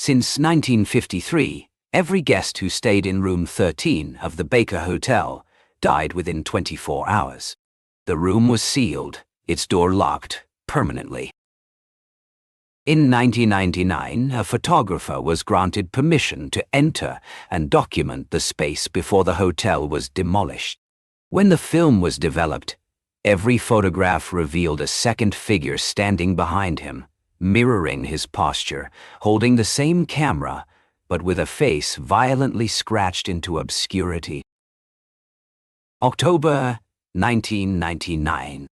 Since 1953, every guest who stayed in room 13 of the Baker Hotel died within 24 hours. The room was sealed, its door locked permanently. In 1999, a photographer was granted permission to enter and document the space before the hotel was demolished. When the film was developed, every photograph revealed a second figure standing behind him, mirroring his posture, holding the same camera, but with a face violently scratched into obscurity. October 1999.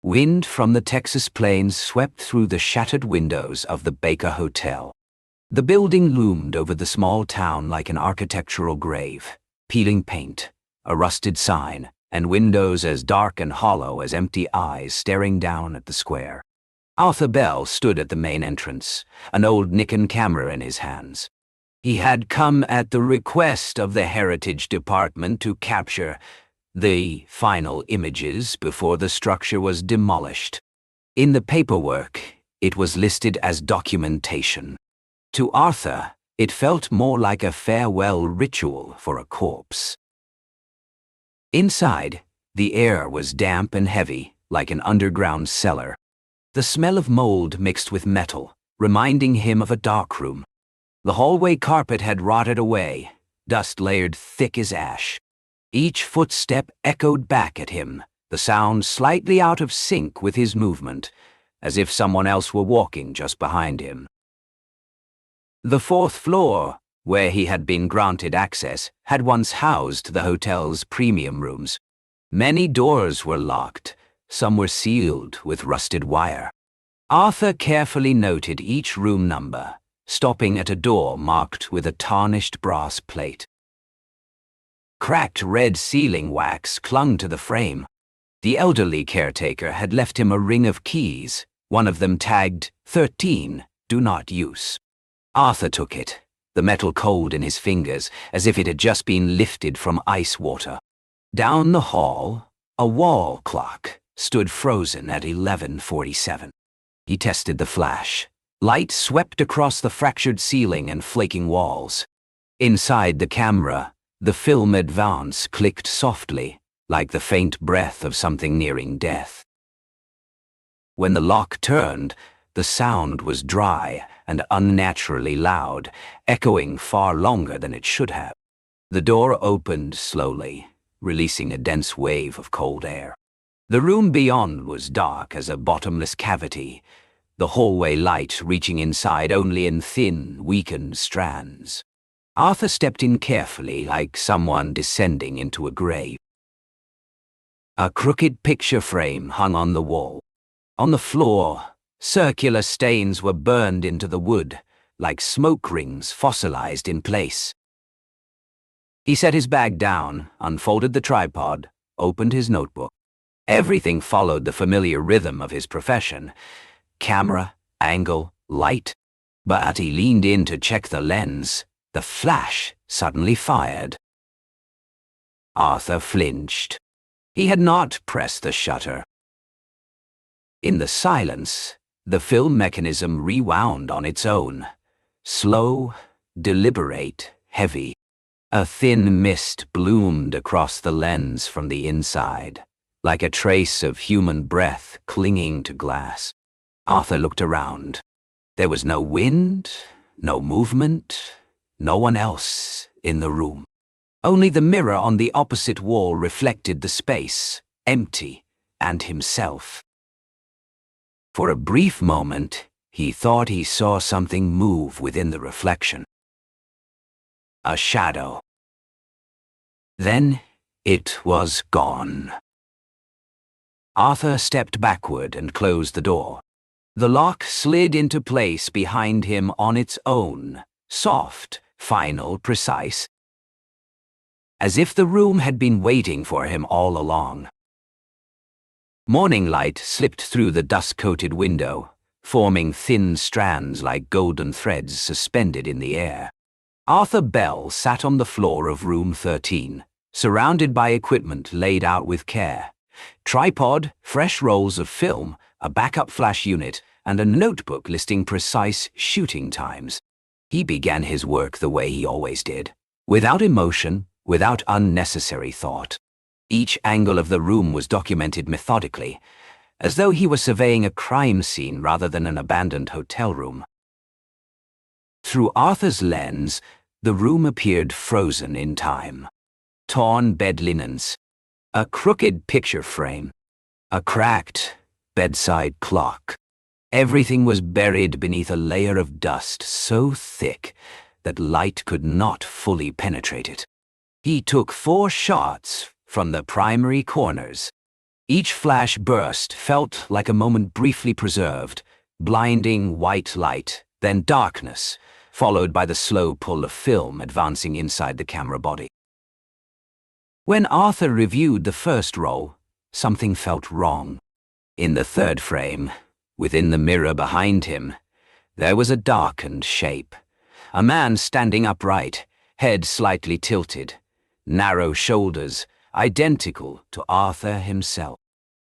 Wind from the Texas plains swept through the shattered windows of the Baker Hotel. The building loomed over the small town like an architectural grave, peeling paint, a rusted sign, and windows as dark and hollow as empty eyes staring down at the square. Arthur Bell stood at the main entrance, an old Nikon camera in his hands. He had come at the request of the Heritage Department to capture the final images before the structure was demolished. In the paperwork, it was listed as documentation. To Arthur, it felt more like a farewell ritual for a corpse. Inside, the air was damp and heavy, like an underground cellar. The smell of mold mixed with metal, reminding him of a darkroom. The hallway carpet had rotted away, dust layered thick as ash. Each footstep echoed back at him, the sound slightly out of sync with his movement, as if someone else were walking just behind him. The fourth floor, where he had been granted access, had once housed the hotel's premium rooms. Many doors were locked, some were sealed with rusted wire. Arthur carefully noted each room number, stopping at a door marked with a tarnished brass plate. Cracked red sealing wax clung to the frame. The elderly caretaker had left him a ring of keys, one of them tagged 13, do not use. Arthur took it, the metal cold in his fingers, as if it had just been lifted from ice water. Down the hall, a wall clock stood frozen at 11:47. He tested the flash. Light swept across the fractured ceiling and flaking walls. Inside the camera, the film advance clicked softly, like the faint breath of something nearing death. When the lock turned, the sound was dry and unnaturally loud, echoing far longer than it should have. The door opened slowly, releasing a dense wave of cold air. The room beyond was dark as a bottomless cavity, the hallway light reaching inside only in thin, weakened strands. Arthur stepped in carefully, like someone descending into a grave. A crooked picture frame hung on the wall. On the floor, circular stains were burned into the wood, like smoke rings fossilized in place. He set his bag down, unfolded the tripod, opened his notebook. Everything followed the familiar rhythm of his profession: camera, angle, light. But he leaned in to check the lens. The flash suddenly fired. Arthur flinched. He had not pressed the shutter. In the silence, the film mechanism rewound on its own. Slow, deliberate, heavy. A thin mist bloomed across the lens from the inside, like a trace of human breath clinging to glass. Arthur looked around. There was no wind, no movement, no one else in the room. Only the mirror on the opposite wall reflected the space, empty, and himself. For a brief moment, he thought he saw something move within the reflection. A shadow. Then it was gone. Arthur stepped backward and closed the door. The lock slid into place behind him on its own, soft, final, precise, as if the room had been waiting for him all along. Morning light slipped through the dust-coated window, forming thin strands like golden threads suspended in the air. Arthur Bell sat on the floor of room 13, surrounded by equipment laid out with care: tripod, fresh rolls of film, a backup flash unit, and a notebook listing precise shooting times. He began his work the way he always did, without emotion, without unnecessary thought. Each angle of the room was documented methodically, as though he was surveying a crime scene rather than an abandoned hotel room. Through Arthur's lens, the room appeared frozen in time. Torn bed linens, a crooked picture frame, a cracked bedside clock. Everything was buried beneath a layer of dust so thick that light could not fully penetrate it. He took 4 shots from the primary corners. Each flash burst felt like a moment briefly preserved, blinding white light, then darkness, followed by the slow pull of film advancing inside the camera body. When Arthur reviewed the first roll, something felt wrong. In the 3rd frame, within the mirror behind him, there was a darkened shape. A man standing upright, head slightly tilted, narrow shoulders, identical to Arthur himself.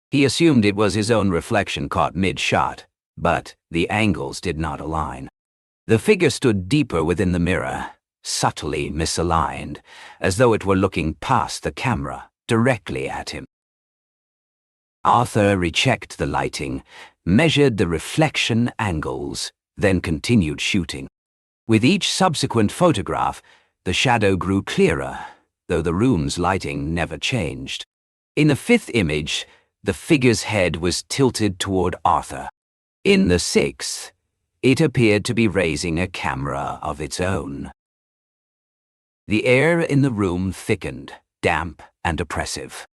He assumed it was his own reflection caught mid-shot, but the angles did not align. The figure stood deeper within the mirror, subtly misaligned, as though it were looking past the camera, directly at him. Arthur rechecked the lighting, measured the reflection angles, then continued shooting. With each subsequent photograph, the shadow grew clearer, though the room's lighting never changed. In the 5th image, the figure's head was tilted toward Arthur. In the 6th, it appeared to be raising a camera of its own. The air in the room thickened, damp and oppressive.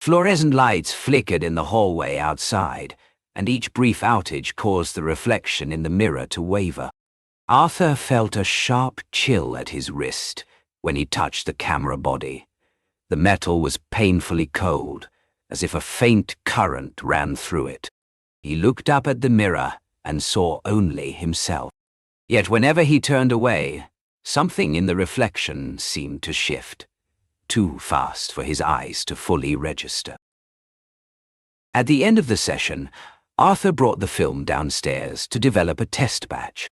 Fluorescent lights flickered in the hallway outside, and each brief outage caused the reflection in the mirror to waver. Arthur felt a sharp chill at his wrist when he touched the camera body. The metal was painfully cold, as if a faint current ran through it. He looked up at the mirror and saw only himself. Yet whenever he turned away, something in the reflection seemed to shift, too fast for his eyes to fully register. At the end of the session, Arthur brought the film downstairs to develop a test batch.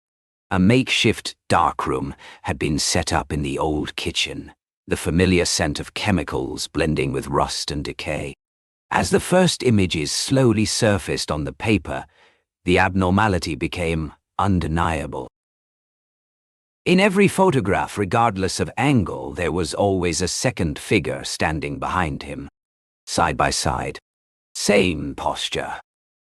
A makeshift darkroom had been set up in the old kitchen, the familiar scent of chemicals blending with rust and decay. As the first images slowly surfaced on the paper, the abnormality became undeniable. In every photograph, regardless of angle, there was always a second figure standing behind him, side by side. Same posture.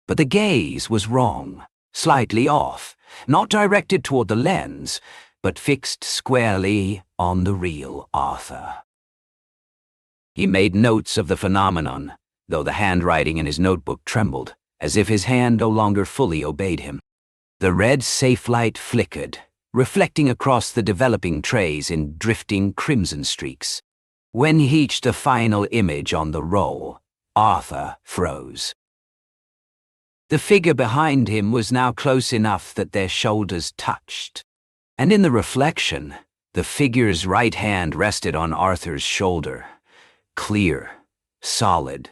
But the gaze was wrong, slightly off, not directed toward the lens, but fixed squarely on the real Arthur. He made notes of the phenomenon, though the handwriting in his notebook trembled, as if his hand no longer fully obeyed him. The red safe light flickered, reflecting across the developing trays in drifting crimson streaks. When he reached the final image on the roll, Arthur froze. The figure behind him was now close enough that their shoulders touched, and in the reflection, the figure's right hand rested on Arthur's shoulder, clear, solid,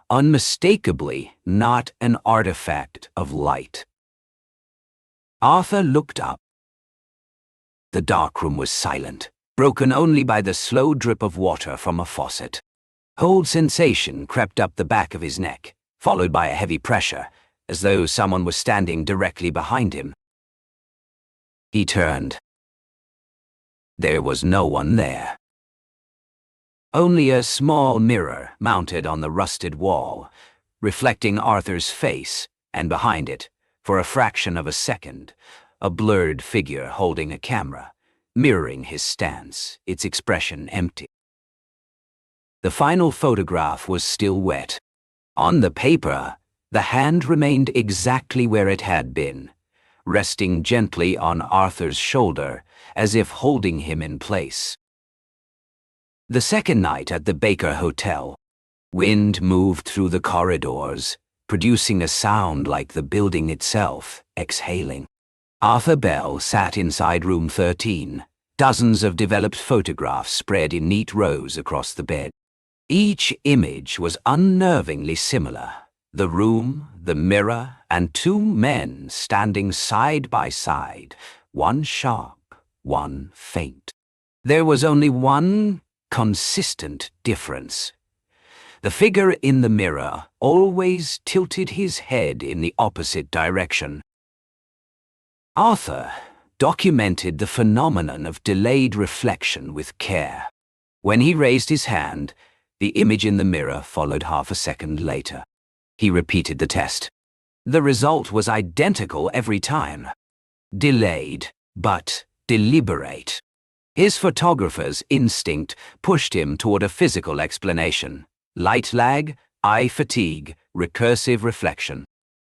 unmistakably not an artifact of light. Arthur looked up. The darkroom was silent, broken only by the slow drip of water from a faucet. Cold sensation crept up the back of his neck, followed by a heavy pressure, as though someone was standing directly behind him. He turned. There was no one there. Only a small mirror mounted on the rusted wall, reflecting Arthur's face, and behind it, for a fraction of a second, a blurred figure holding a camera, mirroring his stance, its expression empty. The final photograph was still wet. On the paper, the hand remained exactly where it had been, resting gently on Arthur's shoulder, as if holding him in place. The second night at the Baker Hotel, wind moved through the corridors, producing a sound like the building itself exhaling. Arthur Bell sat inside room 13, dozens of developed photographs spread in neat rows across the bed. Each image was unnervingly similar. The room, the mirror, and 2 men standing side by side, one sharp, one faint. There was only one consistent difference. The figure in the mirror always tilted his head in the opposite direction. Arthur documented the phenomenon of delayed reflection with care. When he raised his hand, the image in the mirror followed half a second later. He repeated the test. The result was identical every time. Delayed, but deliberate. His photographer's instinct pushed him toward a physical explanation. Light lag, eye fatigue, recursive reflection.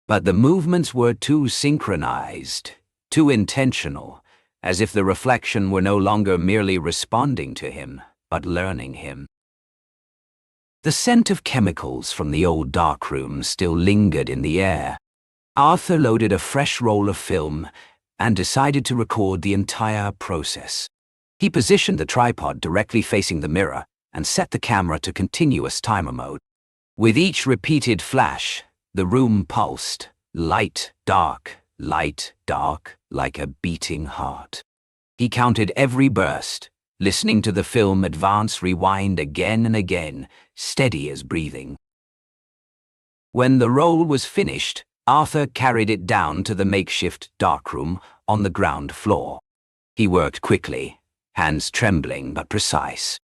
But the movements were too synchronized, too intentional, as if the reflection were no longer merely responding to him, but learning him. The scent of chemicals from the old darkroom still lingered in the air. Arthur loaded a fresh roll of film and decided to record the entire process. He positioned the tripod directly facing the mirror and set the camera to continuous timer mode. With each repeated flash, the room pulsed, light, dark, like a beating heart. He counted every burst, listening to the film advance rewind again and again, steady as breathing. When the roll was finished, Arthur carried it down to the makeshift darkroom on the ground floor. He worked quickly, hands trembling but precise.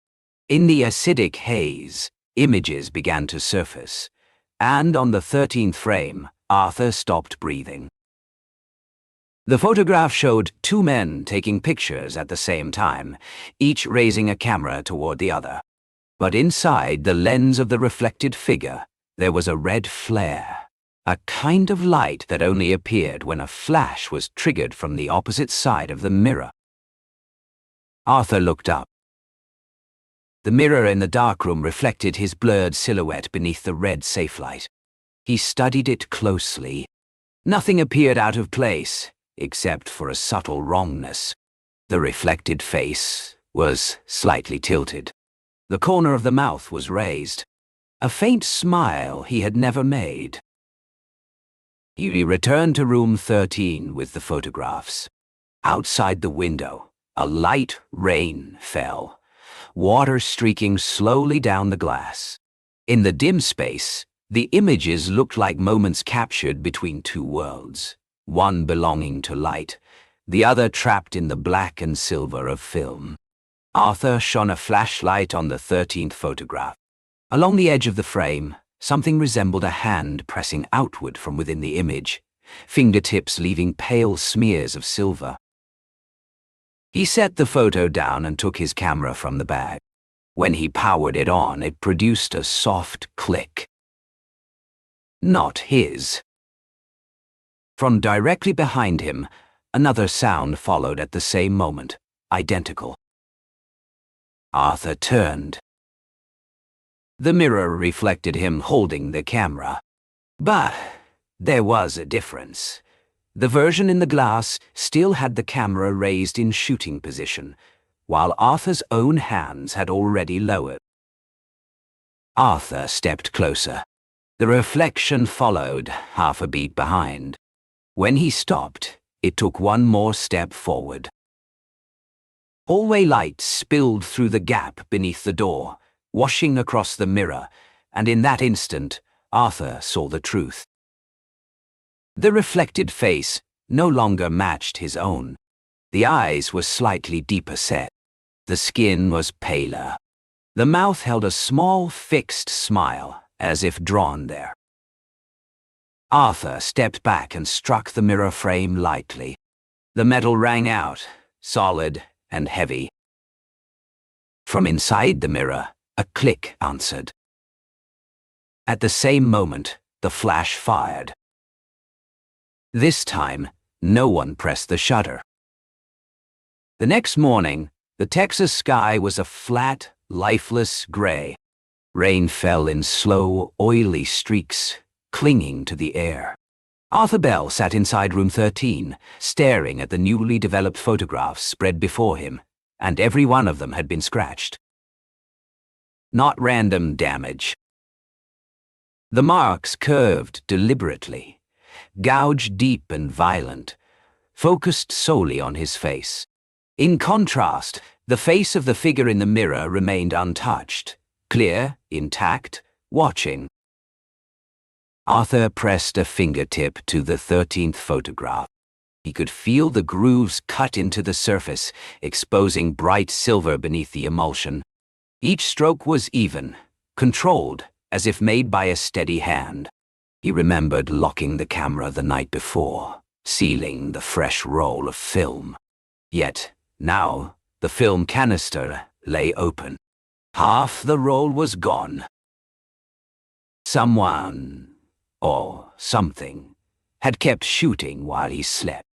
In the acidic haze, images began to surface, and on the 13th frame, Arthur stopped breathing. The photograph showed two men taking pictures at the same time, each raising a camera toward the other. But inside the lens of the reflected figure, there was a red flare, a kind of light that only appeared when a flash was triggered from the opposite side of the mirror. Arthur looked up. The mirror in the darkroom reflected his blurred silhouette beneath the red safe light. He studied it closely. Nothing appeared out of place, except for a subtle wrongness. The reflected face was slightly tilted. The corner of the mouth was raised, a faint smile he had never made. He returned to room 13 with the photographs. Outside the window, a light rain fell, water streaking slowly down the glass. In the dim space, the images looked like moments captured between two worlds, one belonging to light, the other trapped in the black and silver of film. Arthur shone a flashlight on the 13th photograph. Along the edge of the frame, something resembled a hand pressing outward from within the image, fingertips leaving pale smears of silver. He set the photo down and took his camera from the bag. When he powered it on, it produced a soft click. Not his. From directly behind him, another sound followed at the same moment, identical. Arthur turned. The mirror reflected him holding the camera. But there was a difference. The version in the glass still had the camera raised in shooting position, while Arthur's own hands had already lowered. Arthur stepped closer. The reflection followed, half a beat behind. When he stopped, it took one more step forward. Hallway light spilled through the gap beneath the door, washing across the mirror, and in that instant, Arthur saw the truth. The reflected face no longer matched his own. The eyes were slightly deeper set. The skin was paler. The mouth held a small, fixed smile, as if drawn there. Arthur stepped back and struck the mirror frame lightly. The metal rang out, solid and heavy. From inside the mirror, a click answered. At the same moment, the flash fired. This time, no one pressed the shutter. The next morning, the Texas sky was a flat, lifeless gray. Rain fell in slow, oily streaks, clinging to the air. Arthur Bell sat inside room 13, staring at the newly developed photographs spread before him, and every one of them had been scratched. Not random damage. The marks curved deliberately, gouged deep and violent, focused solely on his face. In contrast, the face of the figure in the mirror remained untouched, clear, intact, watching. Arthur pressed a fingertip to the 13th photograph. He could feel the grooves cut into the surface, exposing bright silver beneath the emulsion. Each stroke was even, controlled, as if made by a steady hand. He remembered locking the camera the night before, sealing the fresh roll of film. Yet, now, the film canister lay open. Half the roll was gone. Someone, or something, had kept shooting while he slept.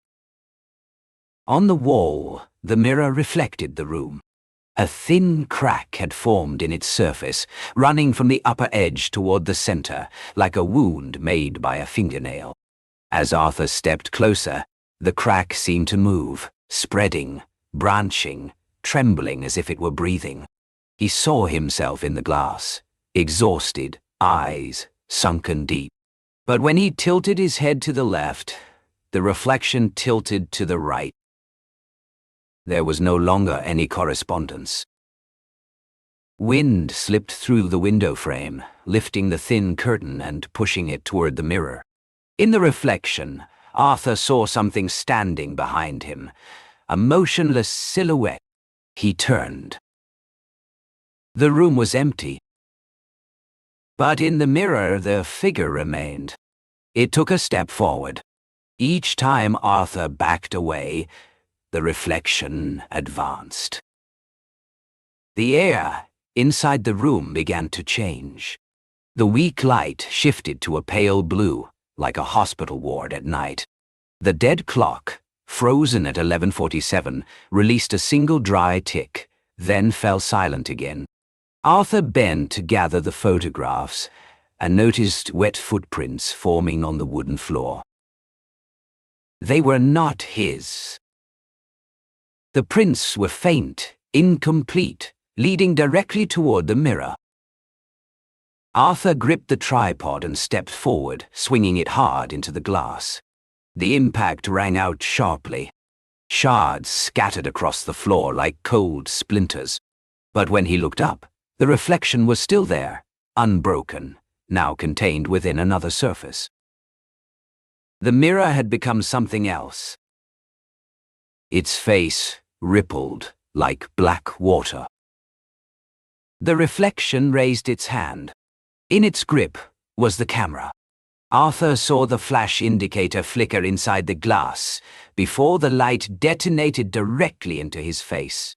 On the wall, the mirror reflected the room. A thin crack had formed in its surface, running from the upper edge toward the center, like a wound made by a fingernail. As Arthur stepped closer, the crack seemed to move, spreading, branching, trembling as if it were breathing. He saw himself in the glass, exhausted, eyes sunken deep. But when he tilted his head to the left, the reflection tilted to the right. There was no longer any correspondence. Wind slipped through the window frame, lifting the thin curtain and pushing it toward the mirror. In the reflection, Arthur saw something standing behind him, a motionless silhouette. He turned. The room was empty. But in the mirror, the figure remained. It took a step forward. Each time Arthur backed away, the reflection advanced. The air inside the room began to change. The weak light shifted to a pale blue, like a hospital ward at night. The dead clock, frozen at 11:47, released a single dry tick, then fell silent again. Arthur bent to gather the photographs and noticed wet footprints forming on the wooden floor. They were not his. The prints were faint, incomplete, leading directly toward the mirror. Arthur gripped the tripod and stepped forward, swinging it hard into the glass. The impact rang out sharply. Shards scattered across the floor like cold splinters. But when he looked up, the reflection was still there, unbroken, now contained within another surface. The mirror had become something else. Its face rippled like black water. The reflection raised its hand. In its grip was the camera. Arthur saw the flash indicator flicker inside the glass before the light detonated directly into his face.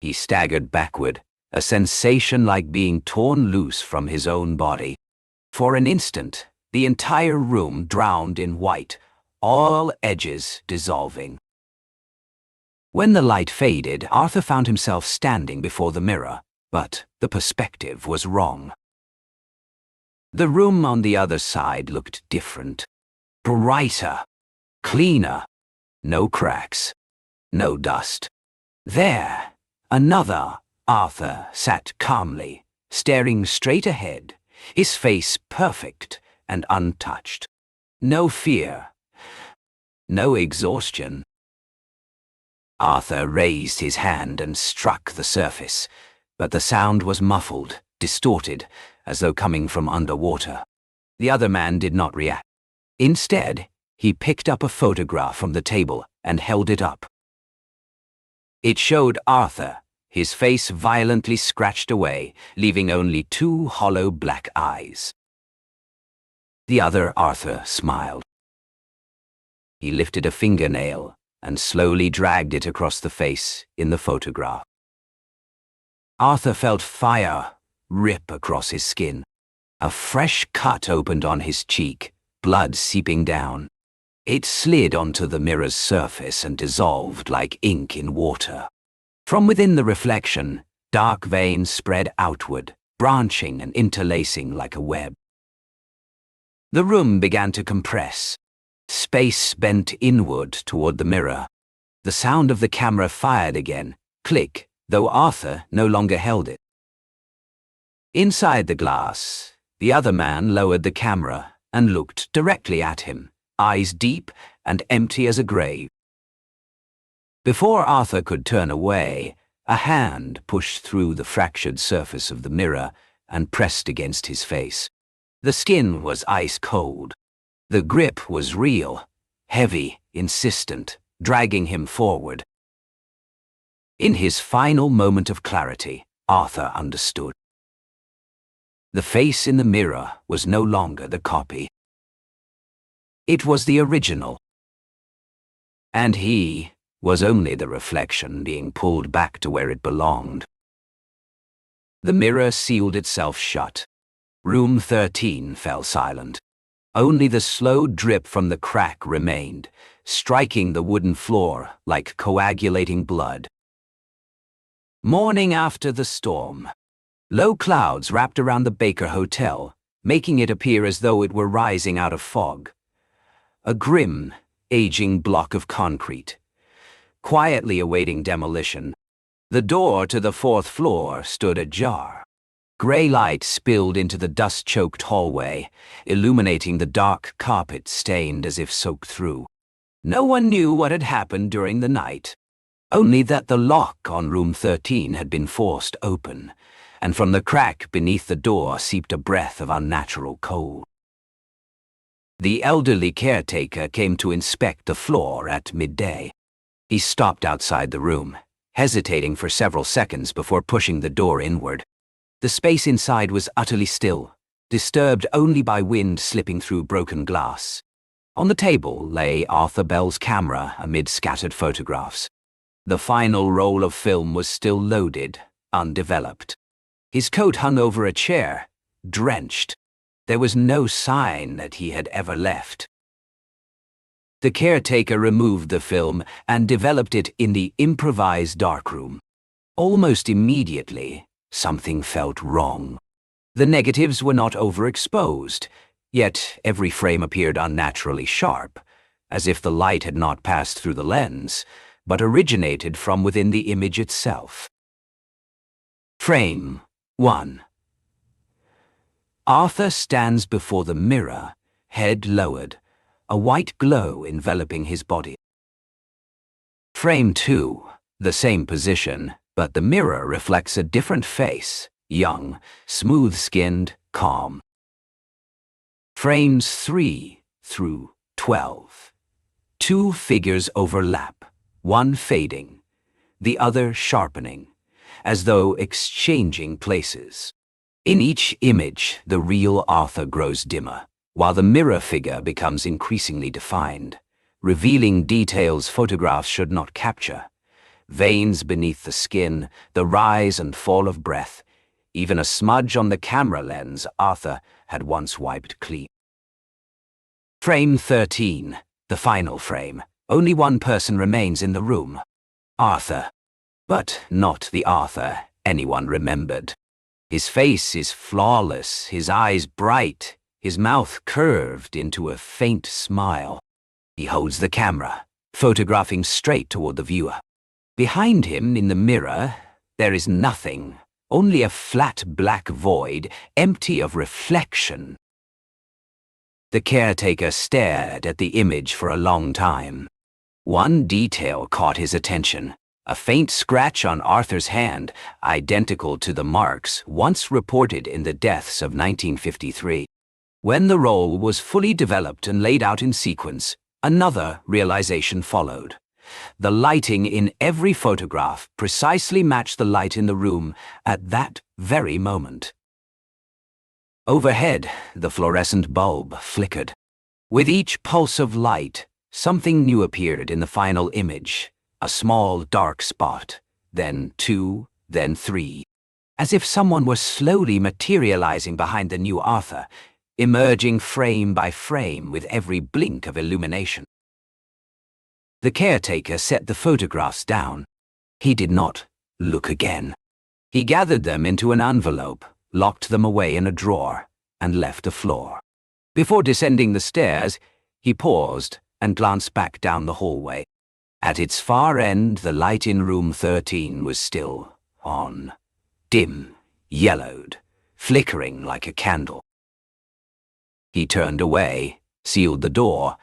He staggered backward, a sensation like being torn loose from his own body. For an instant, the entire room drowned in white, all edges dissolving. When the light faded, Arthur found himself standing before the mirror, but the perspective was wrong. The room on the other side looked different, brighter, cleaner, no cracks, no dust. There, another Arthur sat calmly, staring straight ahead, his face perfect and untouched. No fear, no exhaustion. Arthur raised his hand and struck the surface, but the sound was muffled, distorted, as though coming from underwater. The other man did not react. Instead, he picked up a photograph from the table and held it up. It showed Arthur, his face violently scratched away, leaving only two hollow black eyes. The other Arthur smiled. He lifted a fingernail and slowly dragged it across the face in the photograph. Arthur felt fire rip across his skin. A fresh cut opened on his cheek, blood seeping down. It slid onto the mirror's surface and dissolved like ink in water. From within the reflection, dark veins spread outward, branching and interlacing like a web. The room began to compress. Space bent inward toward the mirror. The sound of the camera fired again, click, though Arthur no longer held it. Inside the glass, the other man lowered the camera and looked directly at him, eyes deep and empty as a grave. Before Arthur could turn away, a hand pushed through the fractured surface of the mirror and pressed against his face. The skin was ice cold. The grip was real, heavy, insistent, dragging him forward. In his final moment of clarity, Arthur understood. The face in the mirror was no longer the copy. It was the original. And he was only the reflection being pulled back to where it belonged. The mirror sealed itself shut. Room 13 fell silent. Only the slow drip from the crack remained, striking the wooden floor like coagulating blood. Morning after the storm. Low clouds wrapped around the Baker Hotel, making it appear as though it were rising out of fog. A grim, aging block of concrete, quietly awaiting demolition. The door to the 4th floor stood ajar. Gray light spilled into the dust-choked hallway, illuminating the dark carpet stained as if soaked through. No one knew what had happened during the night, only that the lock on room 13 had been forced open, and from the crack beneath the door seeped a breath of unnatural cold. The elderly caretaker came to inspect the floor at midday. He stopped outside the room, hesitating for several seconds before pushing the door inward. The space inside was utterly still, disturbed only by wind slipping through broken glass. On the table lay Arthur Bell's camera amid scattered photographs. The final roll of film was still loaded, undeveloped. His coat hung over a chair, drenched. There was no sign that he had ever left. The caretaker removed the film and developed it in the improvised darkroom. Almost immediately, something felt wrong. The negatives were not overexposed, yet every frame appeared unnaturally sharp, as if the light had not passed through the lens, but originated from within the image itself. Frame 1. Arthur stands before the mirror, head lowered, a white glow enveloping his body. Frame 2. The same position, but the mirror reflects a different face, young, smooth-skinned, calm. Frames 3 through 12. Two figures overlap, one fading, the other sharpening, as though exchanging places. In each image, the real Arthur grows dimmer, while the mirror figure becomes increasingly defined, revealing details photographs should not capture. Veins beneath the skin, the rise and fall of breath, even a smudge on the camera lens Arthur had once wiped clean. Frame 13, the final frame. Only one person remains in the room. Arthur. But not the Arthur anyone remembered. His face is flawless, his eyes bright, his mouth curved into a faint smile. He holds the camera, photographing straight toward the viewer. Behind him, in the mirror, there is nothing, only a flat black void, empty of reflection. The caretaker stared at the image for a long time. One detail caught his attention. A faint scratch on Arthur's hand, identical to the marks once reported in the deaths of 1953. When the roll was fully developed and laid out in sequence, another realization followed. The lighting in every photograph precisely matched the light in the room at that very moment. Overhead, the fluorescent bulb flickered. With each pulse of light, something new appeared in the final image. A small, dark spot, then 2, then 3. As if someone were slowly materializing behind the new Arthur, emerging frame by frame with every blink of illumination. The caretaker set the photographs down. He did not look again. He gathered them into an envelope, locked them away in a drawer, and left the floor. Before descending the stairs, he paused and glanced back down the hallway. At its far end, the light in room 13 was still on, dim, yellowed, flickering like a candle. He turned away, sealed the door,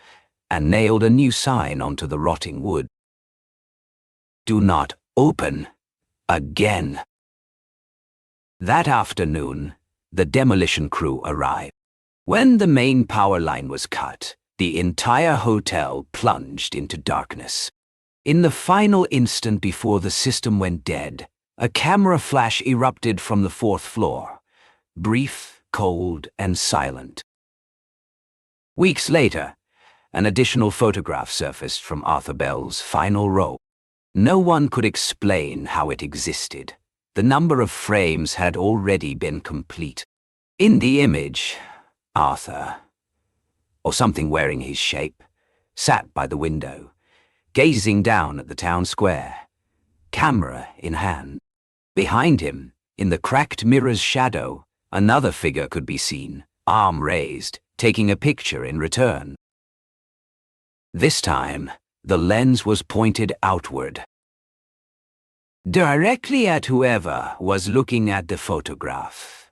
and nailed a new sign onto the rotting wood. Do not open again. That afternoon, the demolition crew arrived. When the main power line was cut, the entire hotel plunged into darkness. In the final instant before the system went dead, a camera flash erupted from the fourth floor, brief, cold, and silent. Weeks later, an additional photograph surfaced from Arthur Bell's final row. No one could explain how it existed. The number of frames had already been complete. In the image, Arthur, or something wearing his shape, sat by the window, gazing down at the town square, camera in hand. Behind him, in the cracked mirror's shadow, another figure could be seen, arm raised, taking a picture in return. This time, the lens was pointed outward, directly at whoever was looking at the photograph.